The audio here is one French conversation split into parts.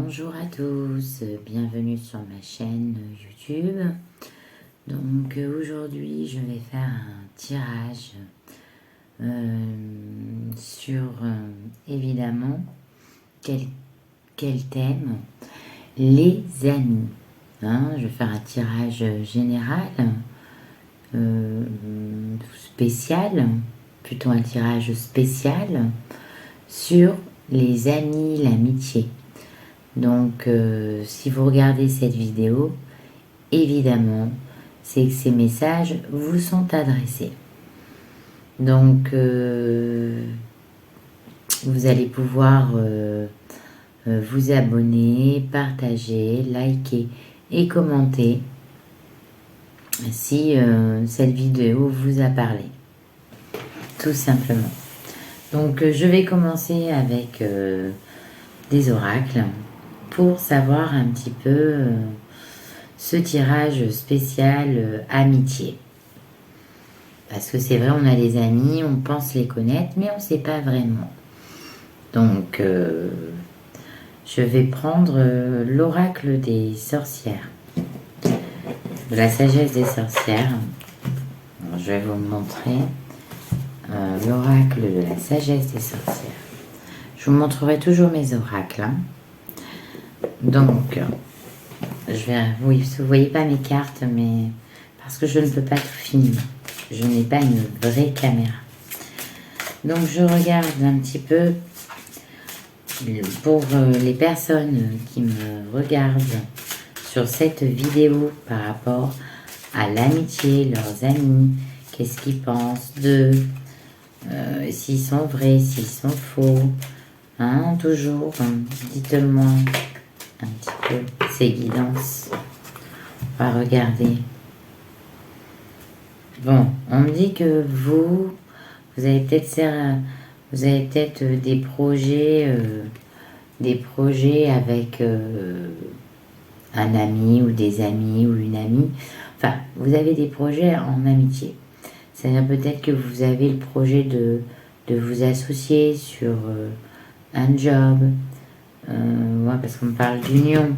Bonjour à tous, bienvenue sur ma chaîne YouTube. Donc aujourd'hui je vais faire un tirage sur évidemment quel thème? Les amis. Je vais faire un tirage général, spécial, plutôt un tirage spécial sur les amis, l'amitié. Donc, si vous regardez cette vidéo, évidemment, c'est que ces messages vous sont adressés. Donc, vous allez pouvoir vous abonner, partager, liker et commenter si cette vidéo vous a parlé. Tout simplement. Donc, je vais commencer avec des oracles pour savoir un petit peu ce tirage spécial amitié. Parce que c'est vrai, on a des amis, on pense les connaître, mais on ne sait pas vraiment. Donc, je vais prendre l'oracle des sorcières, de la sagesse des sorcières. Alors, je vais vous montrer l'oracle de la sagesse des sorcières. Je vous montrerai toujours mes oracles. Donc, oui, vous ne voyez pas mes cartes, mais parce que je ne peux pas tout filmer. Je n'ai pas une vraie caméra. Donc, je regarde un petit peu pour les personnes qui me regardent sur cette vidéo par rapport à l'amitié, leurs amis, qu'est-ce qu'ils pensent d'eux, s'ils sont vrais, s'ils sont faux. Toujours, dites-moi un petit peu ces guidances. On va regarder. Bon, on me dit que vous avez peut-être des projets avec un ami ou des amis ou une amie. Enfin, vous avez des projets en amitié. C'est-à-dire peut-être que vous avez le projet de vous associer sur un job. Parce qu'on me parle d'union.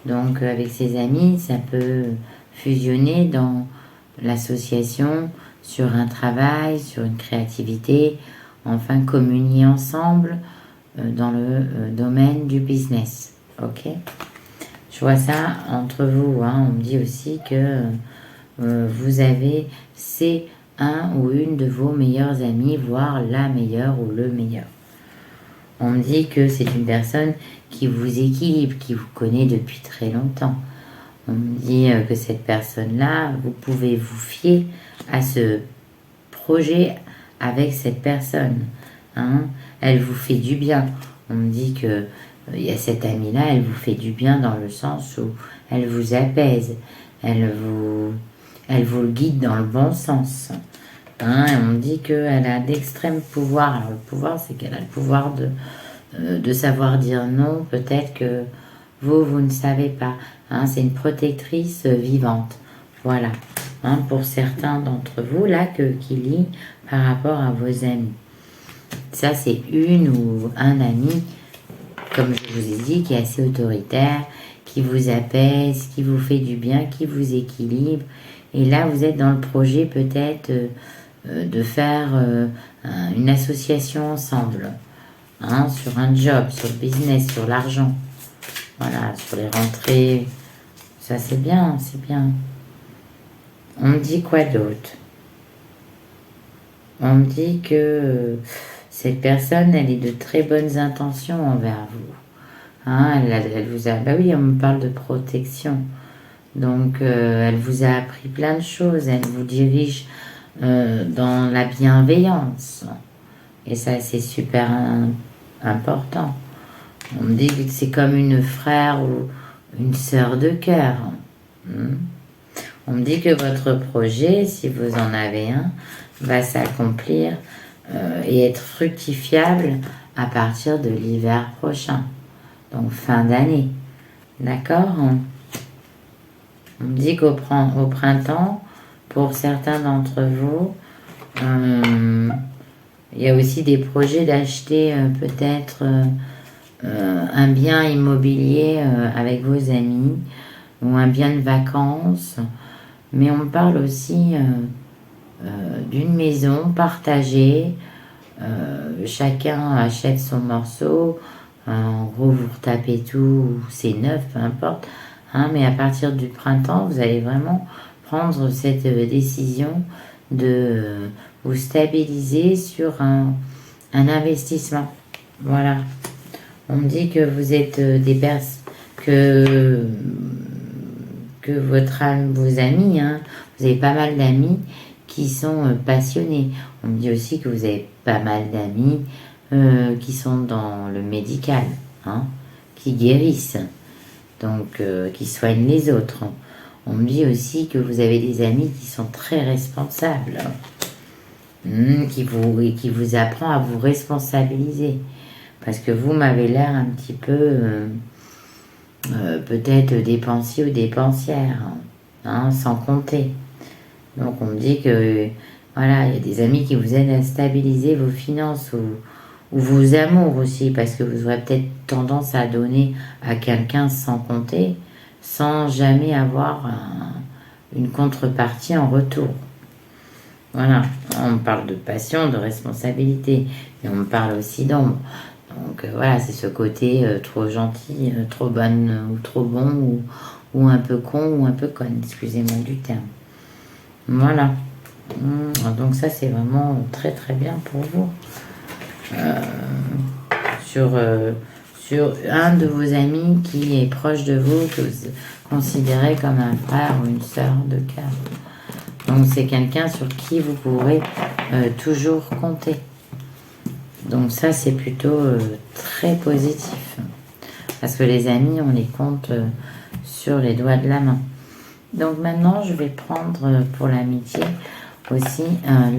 Donc, avec ses amis, ça peut fusionner dans l'association, sur un travail, sur une créativité, enfin communier ensemble dans le domaine du business. Ok? Je vois ça entre vous. On me dit aussi que vous c'est un ou une de vos meilleurs amis, voire la meilleure ou le meilleur. On me dit que c'est une personne qui vous équilibre, qui vous connaît depuis très longtemps. On me dit que cette personne-là, vous pouvez vous fier à ce projet avec cette personne. Elle vous fait du bien. On me dit que il y a cette amie-là, elle vous fait du bien dans le sens où elle vous apaise. Elle vous le guide dans le bon sens. Et on me dit qu'elle a d'extrêmes pouvoirs. Alors le pouvoir, c'est qu'elle a le pouvoir de savoir dire non. Peut-être que vous ne savez pas. C'est une protectrice vivante. Voilà. Pour certains d'entre vous, là, qui lit par rapport à vos amis. Ça, c'est une ou un ami, comme je vous ai dit, qui est assez autoritaire, qui vous apaise, qui vous fait du bien, qui vous équilibre. Et là, vous êtes dans le projet peut-être de faire une association ensemble, sur un job, sur le business, sur l'argent, voilà, sur les rentrées. Ça, c'est bien, c'est bien. On me dit quoi d'autre? On me dit que cette personne, elle est de très bonnes intentions envers vous. Elle vous a... Bah oui, on me parle de protection. Donc, elle vous a appris plein de choses. Elle vous dirige dans la bienveillance. Et ça, c'est super important. On me dit que c'est comme une frère ou une sœur de cœur. On me dit que votre projet, si vous en avez un, va s'accomplir et être fructifiable à partir de l'hiver prochain. Donc, fin d'année. D'accord? On me dit qu'au printemps, pour certains d'entre vous, il y a aussi des projets d'acheter peut-être un bien immobilier avec vos amis ou un bien de vacances, mais on parle aussi d'une maison partagée. Chacun achète son morceau. En gros, vous retapez tout, c'est neuf, peu importe. Hein, mais à partir du printemps, vous allez vraiment prendre cette décision de vous stabiliser sur un investissement. Voilà. On me dit que vous êtes des personnes que vos amis, hein, vous avez pas mal d'amis qui sont passionnés. On me dit aussi que vous avez pas mal d'amis qui sont dans le médical, hein, qui guérissent, donc qui soignent les autres. On me dit aussi que vous avez des amis qui sont très responsables, qui vous apprend à vous responsabiliser. Parce que vous m'avez l'air un petit peu peut-être dépensier ou dépensière, hein, sans compter. Donc on me dit que voilà, il y a des amis qui vous aident à stabiliser vos finances ou vos amours aussi, parce que vous aurez peut-être tendance à donner à quelqu'un sans compter, sans jamais avoir une contrepartie en retour. Voilà, on parle de passion, de responsabilité, mais on me parle aussi d'ombre. Donc voilà, c'est ce côté trop gentil, trop bonne ou trop bon, ou un peu con ou un peu conne, excusez-moi du terme. Voilà. Donc ça, c'est vraiment très très bien pour vous. Sur un de vos amis qui est proche de vous, que vous considérez comme un frère ou une sœur de cœur. Donc c'est quelqu'un sur qui vous pourrez toujours compter. Donc ça, c'est plutôt très positif. Parce que les amis, on les compte sur les doigts de la main. Donc maintenant, je vais prendre pour l'amitié aussi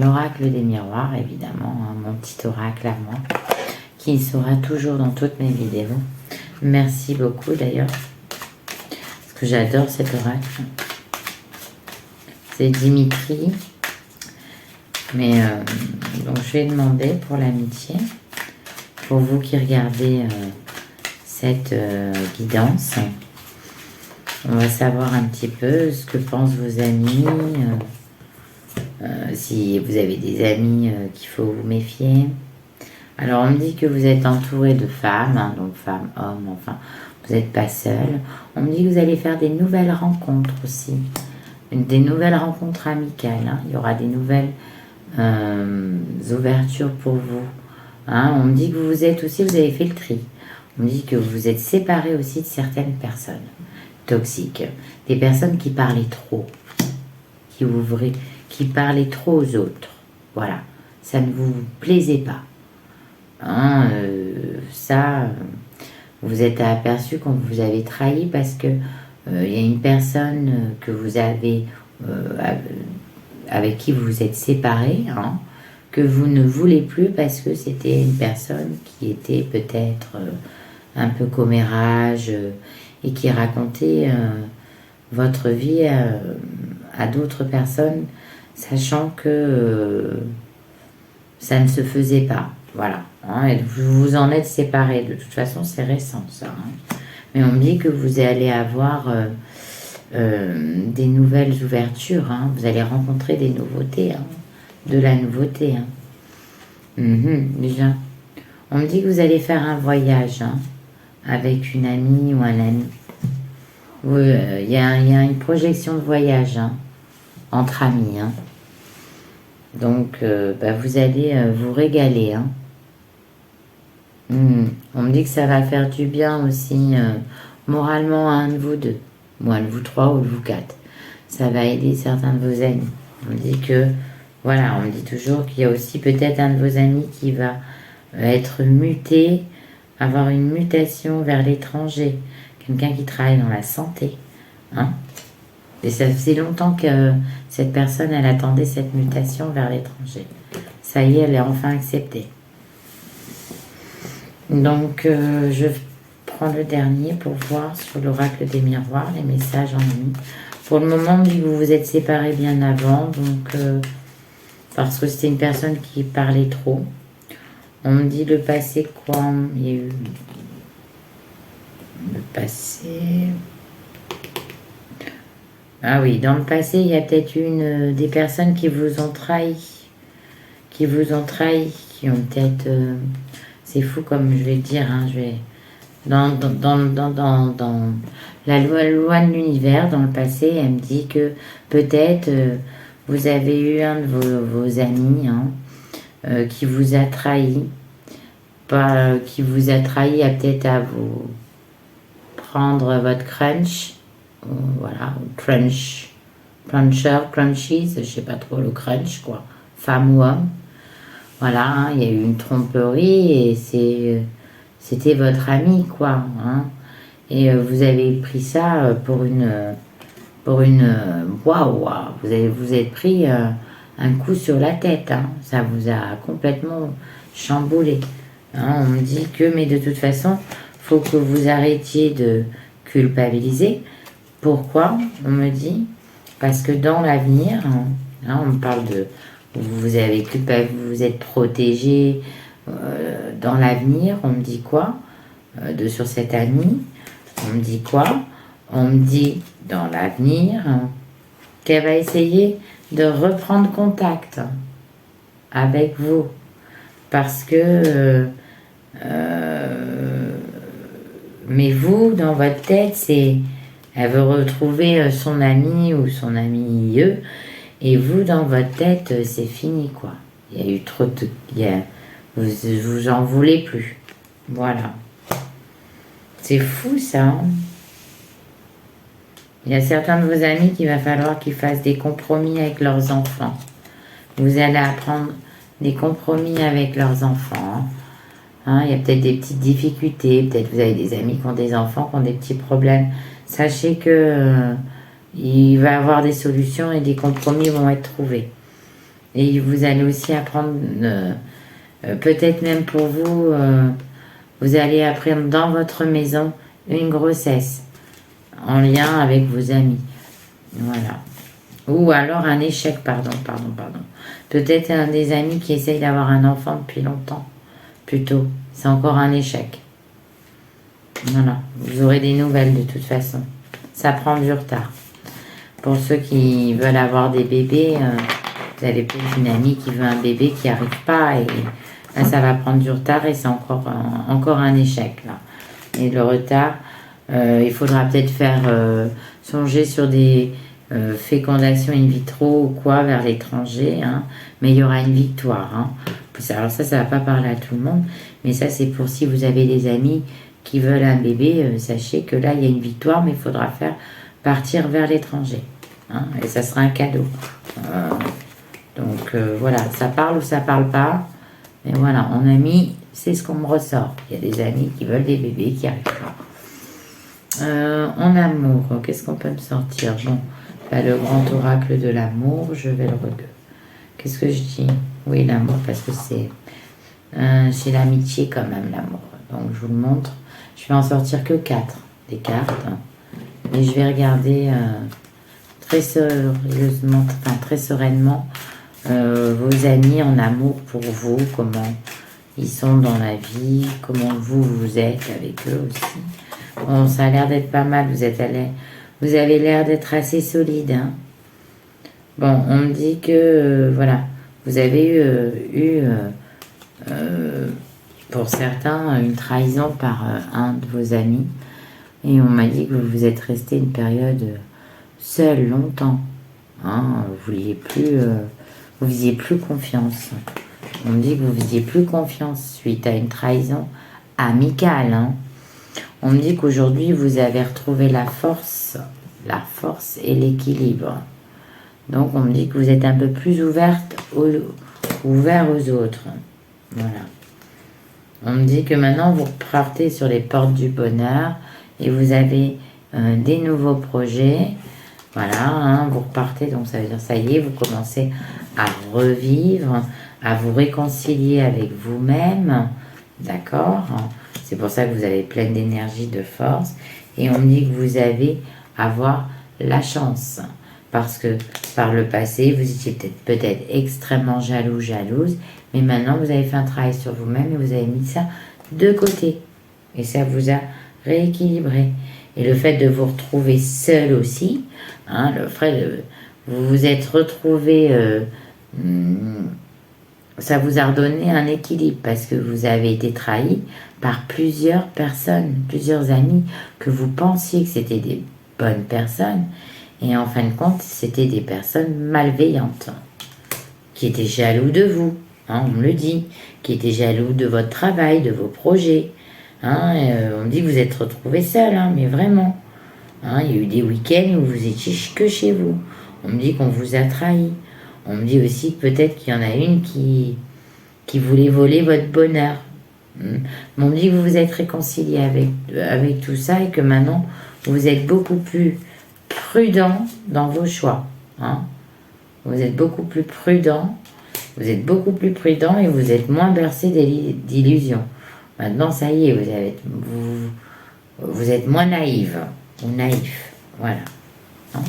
l'oracle des miroirs, évidemment, hein, mon petit oracle à moi, qui sera toujours dans toutes mes vidéos. Merci beaucoup d'ailleurs, parce que j'adore cet oracle. C'est Dimitri. Mais donc je vais demander pour l'amitié, pour vous qui regardez cette guidance, on va savoir un petit peu ce que pensent vos amis, si vous avez des amis qu'il faut vous méfier. Alors on me dit que vous êtes entouré de femmes, hein, donc femmes, hommes, enfin vous n'êtes pas seul. On me dit que vous allez faire des nouvelles rencontres aussi, des nouvelles rencontres amicales, hein. Il y aura des nouvelles ouvertures pour vous, hein. On me dit que vous êtes aussi, vous avez fait le tri. On me dit que vous êtes séparé aussi de certaines personnes toxiques, des personnes qui parlaient trop, qui parlaient trop aux autres. Voilà, ça ne vous plaisait pas, hein, vous êtes aperçu quand vous avez trahi parce que il y a une personne que vous avez avec qui vous vous êtes séparé, hein, que vous ne voulez plus parce que c'était une personne qui était peut-être un peu commérage et qui racontait votre vie à d'autres personnes, sachant que ça ne se faisait pas. Voilà, hein, et vous vous en êtes séparés. De toute façon, c'est récent ça. Hein. Mais on me dit que vous allez avoir des nouvelles ouvertures, hein. Vous allez rencontrer des nouveautés, hein. De la nouveauté. Hein. Déjà. On me dit que vous allez faire un voyage, hein, avec une amie ou un ami. Il y a une projection de voyage, hein, entre amis. Hein. Donc, vous allez vous régaler. Hein. On me dit que ça va faire du bien aussi moralement à un de vous deux, ou un de vous trois, ou de vous quatre. Ça va aider certains de vos amis. On me dit que, voilà, on me dit toujours qu'il y a aussi peut-être un de vos amis qui va être muté, avoir une mutation vers l'étranger. Quelqu'un qui travaille dans la santé. Hein. Et ça faisait longtemps que cette personne, elle attendait cette mutation vers l'étranger. Ça y est, elle est enfin acceptée. Donc, je prends le dernier pour voir sur l'oracle des miroirs, les messages en ami. Pour le moment, on dit que vous vous êtes séparés bien avant, donc parce que c'était une personne qui parlait trop. On me dit le passé quoi, il y a eu passé. Ah oui, dans le passé, il y a peut-être une des personnes qui vous ont trahi. Qui vous ont trahi, qui ont peut-être... c'est fou comme je vais dire, hein, je vais... Dans la loi de l'univers, dans le passé, elle me dit que peut-être vous avez eu un de vos amis hein, qui vous a trahi, pas, qui vous a trahi à peut-être à vous prendre votre crunch, voilà, crunchies, je sais pas trop le crunch quoi, femme ou homme, voilà, hein, il y a eu une tromperie et c'était votre ami quoi, hein, et vous avez pris ça pour une waouh, vous êtes pris un coup sur la tête, hein, ça vous a complètement chamboulé. Hein, on me dit que, mais de toute façon, faut que vous arrêtiez de culpabiliser. Pourquoi? On me dit, parce que dans l'avenir, hein, on me parle de, vous avez vous vous êtes protégé dans l'avenir. On me dit quoi sur cette amie? On me dit quoi? On me dit dans l'avenir qu'elle va essayer de reprendre contact avec vous parce que mais vous dans votre tête elle veut retrouver son ami ou son ami et vous dans votre tête c'est fini quoi, il y a eu trop de vous en voulez plus, voilà, c'est fou ça hein. Il y a certains de vos amis qu'il va falloir qu'ils fassent des compromis avec leurs enfants. Vous allez apprendre des compromis avec leurs enfants. Hein, il y a peut-être des petites difficultés. Peut-être vous avez des amis qui ont des enfants, qui ont des petits problèmes. Sachez que il va y avoir des solutions et des compromis vont être trouvés. Et vous allez aussi apprendre, peut-être même pour vous, vous allez apprendre dans votre maison une grossesse. En lien avec vos amis. Voilà. Ou alors un échec, pardon. Peut-être un des amis qui essaye d'avoir un enfant depuis longtemps. Plutôt. C'est encore un échec. Voilà. Vous aurez des nouvelles de toute façon. Ça prend du retard. Pour ceux qui veulent avoir des bébés, vous avez peut-être une amie qui veut un bébé qui n'arrive pas et là, ça va prendre du retard et c'est encore un échec. Là. Et le retard... il faudra peut-être faire songer sur des fécondations in vitro ou quoi vers l'étranger, hein, mais il y aura une victoire. Hein. Alors ça va pas parler à tout le monde, mais ça c'est pour si vous avez des amis qui veulent un bébé, sachez que là il y a une victoire, mais il faudra faire partir vers l'étranger. Hein, et ça sera un cadeau. Donc voilà, ça parle ou ça parle pas, mais voilà, en ami, c'est ce qu'on me ressort. Il y a des amis qui veulent des bébés qui arrivent pas. En amour, qu'est-ce qu'on peut me sortir? Bon, bah, le grand oracle de l'amour, je vais le regarder. Qu'est-ce que je dis? Oui, l'amour, parce que c'est l'amitié quand même, l'amour. Donc, je vous le montre. Je vais en sortir que 4 des cartes. Et je vais regarder très sérieusement, enfin très sereinement, vos amis en amour pour vous, comment ils sont dans la vie, comment vous êtes avec eux aussi. Bon, ça a l'air d'être pas mal, vous avez l'air d'être assez solide. Hein. Bon, on me dit que, voilà, vous avez eu pour certains, une trahison par un de vos amis. Et on m'a dit que vous êtes resté une période seul longtemps. Hein, vous faisiez plus confiance. On me dit que vous faisiez plus confiance suite à une trahison amicale. Hein. On me dit qu'aujourd'hui, vous avez retrouvé la force et l'équilibre. Donc, on me dit que vous êtes un peu plus ouvert aux autres. Voilà. On me dit que maintenant, vous repartez sur les portes du bonheur et vous avez des nouveaux projets. Voilà, hein, vous repartez, donc ça veut dire, ça y est, vous commencez à revivre, à vous réconcilier avec vous-même. D'accord ? C'est pour ça que vous avez plein d'énergie, de force. Et on me dit que vous allez avoir la chance. Parce que par le passé, vous étiez peut-être extrêmement jalouse. Mais maintenant, vous avez fait un travail sur vous-même et vous avez mis ça de côté. Et ça vous a rééquilibrer. Et le fait de vous retrouver seul aussi, hein, vous vous êtes retrouvé, ça vous a redonné un équilibre parce que vous avez été trahi par plusieurs personnes, plusieurs amis que vous pensiez que c'était des bonnes personnes et en fin de compte c'était des personnes malveillantes qui étaient jaloux de vous, hein, on me le dit, qui étaient jaloux de votre travail, de vos projets. Hein, on me dit que vous êtes retrouvé seul, hein, mais vraiment. Hein, il y a eu des week-ends où vous étiez que chez vous. On me dit qu'on vous a trahi. On me dit aussi que peut-être qu'il y en a une qui voulait voler votre bonheur. Mais on me dit que vous vous êtes réconcilié avec tout ça et que maintenant, vous êtes beaucoup plus prudent dans vos choix. Hein. Vous êtes beaucoup plus prudent. Vous êtes beaucoup plus prudent et vous êtes moins bercé d'illusions. Maintenant, ça y est, vous êtes moins naïve ou naïf. Voilà. Hein.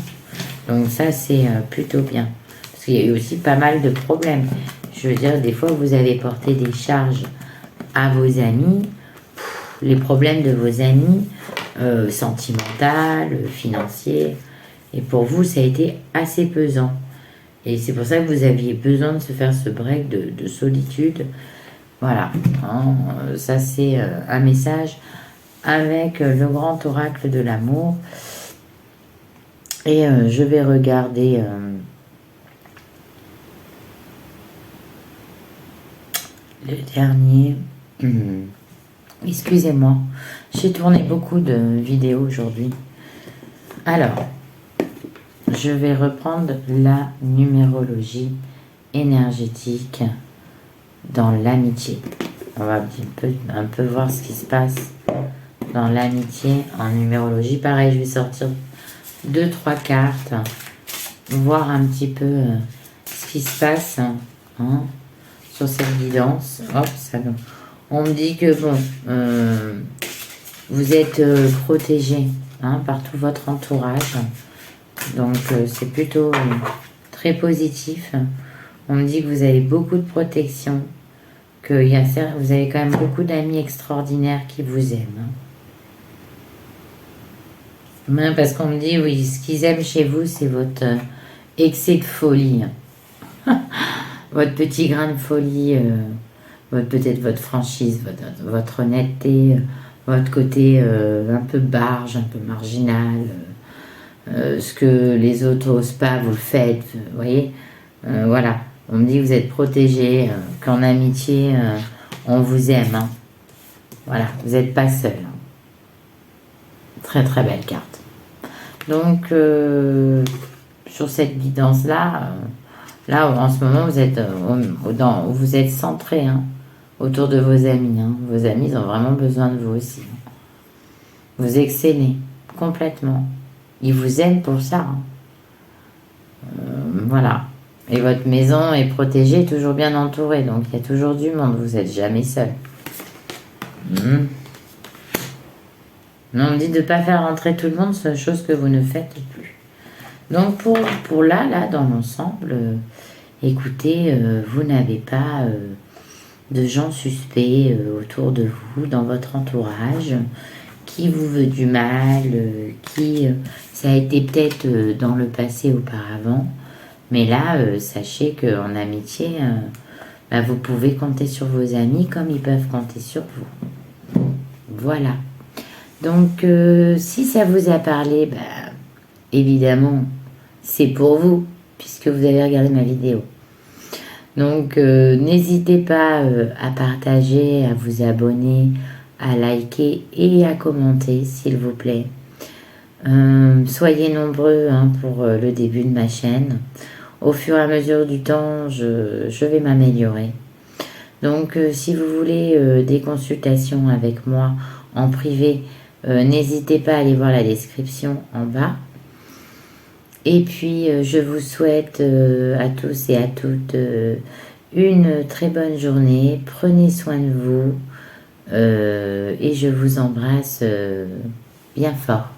Donc ça, c'est plutôt bien. Parce qu'il y a eu aussi pas mal de problèmes. Je veux dire, des fois, vous avez porté des charges à vos amis. Les problèmes de vos amis, sentimentaux, financiers. Et pour vous, ça a été assez pesant. Et c'est pour ça que vous aviez besoin de se faire ce break de solitude. Voilà. Hein, ça, c'est un message avec le grand oracle de l'amour. Et je vais regarder le dernier. Excusez-moi, j'ai tourné beaucoup de vidéos aujourd'hui. Alors, je vais reprendre la numérologie énergétique dans l'amitié. On va un peu voir ce qui se passe dans l'amitié en numérologie. Pareil, je vais sortir 2-3 cartes, voir un petit peu ce qui se passe hein, sur cette guidance. Hop, ça, on me dit que bon, vous êtes protégé hein, par tout votre entourage. Donc c'est plutôt très positif. On me dit que vous avez beaucoup de protection, que vous avez quand même beaucoup d'amis extraordinaires qui vous aiment. Hein, parce qu'on me dit, oui, ce qu'ils aiment chez vous, c'est votre excès de folie. Votre petit grain de folie, peut-être votre franchise, votre honnêteté, votre côté un peu barge, un peu marginal. Ce que les autres n'osent pas, vous le faites, vous voyez. Voilà, on me dit que vous êtes protégé, qu'en amitié, on vous aime. Hein. Voilà, vous n'êtes pas seul. Hein. Très très belle carte. Donc, sur cette guidance-là, là en ce moment, vous êtes centré hein, autour de vos amis. Hein. Vos amis, ils ont vraiment besoin de vous aussi. Vous excellez complètement. Ils vous aiment pour ça. Hein. Voilà. Et votre maison est protégée, toujours bien entourée. Donc, il y a toujours du monde. Vous n'êtes jamais seul. Non, on me dit de ne pas faire rentrer tout le monde, c'est une chose que vous ne faites plus. Donc, pour là, dans l'ensemble, écoutez, vous n'avez pas de gens suspects autour de vous, dans votre entourage, qui vous veut du mal, ça a été peut-être dans le passé auparavant, mais là, sachez qu'en amitié, vous pouvez compter sur vos amis comme ils peuvent compter sur vous. Voilà. Donc, si ça vous a parlé, évidemment, c'est pour vous, puisque vous avez regardé ma vidéo. Donc, n'hésitez pas à partager, à vous abonner, à liker et à commenter, s'il vous plaît. Soyez nombreux hein, pour le début de ma chaîne. Au fur et à mesure du temps, je vais m'améliorer. Donc, si vous voulez des consultations avec moi en privé, n'hésitez pas à aller voir la description en bas. Et puis, je vous souhaite à tous et à toutes une très bonne journée. Prenez soin de vous et je vous embrasse bien fort.